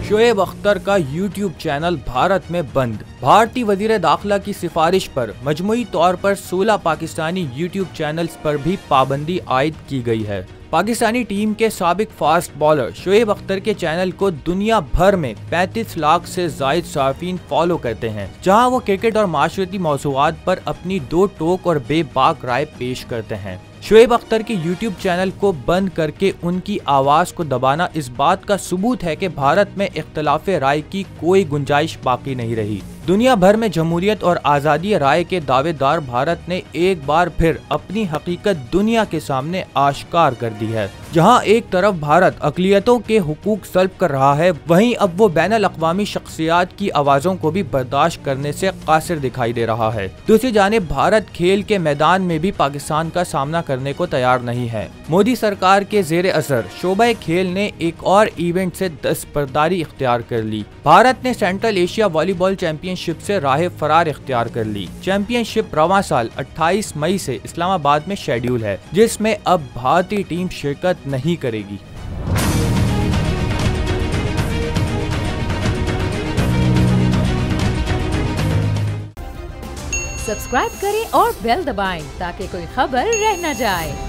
शोएब अख्तर का YouTube channel Bharat में बंद। भारतीय वजीर दाखिला की सिफारिश पर मजमूई तौर पर 16 पाकिस्तानी यूट्यूब चैनल्स पर भी पाबंदी आयद की गई है। पाकिस्तानी टीम के साबिक फास्ट बॉलर शोएब अख्तर के चैनल को दुनिया भर में 35 लाख से जायद सार्फिन फॉलो करते हैं, जहां वो क्रिकेट और माशरती मौज़ूआत पर अपनी दो टोक और बेबाक राय पेश करते हैं। शोएब अख्तर के यूट्यूब चैनल को बंद करके उनकी आवाज़ को दबाना इस बात का सबूत है कि भारत में इख्तलाफ राय की कोई गुंजाइश बाकी नहीं रही। दुनिया भर में जमहूरियत और आज़ादी राय के दावेदार भारत ने एक बार फिर अपनी हकीकत दुनिया के सामने आश्कार कर दी है। जहां एक तरफ भारत अक़लियतों के हुकूक सल्ब कर रहा है, वहीं अब वो बैनुल अक़वामी शख्सियात की आवाज़ों को भी बर्दाश्त करने से कासिर दिखाई दे रहा है। दूसरी जानिब भारत खेल के मैदान में भी पाकिस्तान का सामना करने को तैयार नहीं है। मोदी सरकार के ज़ेर असर शोबा खेल ने एक और इवेंट से दस्तबरदारी इख्तियार कर ली। भारत ने सेंट्रल एशिया वॉलीबॉल चैंपियनशिप से राह फरार इख्तियार कर ली। चैंपियनशिप रवां साल 28 मई से इस्लामाबाद में शेड्यूल है, जिसमें अब भारतीय टीम शिरकत नहीं करेगी। सब्सक्राइब करें और बेल दबाएं ताकि कोई खबर रह न जाए।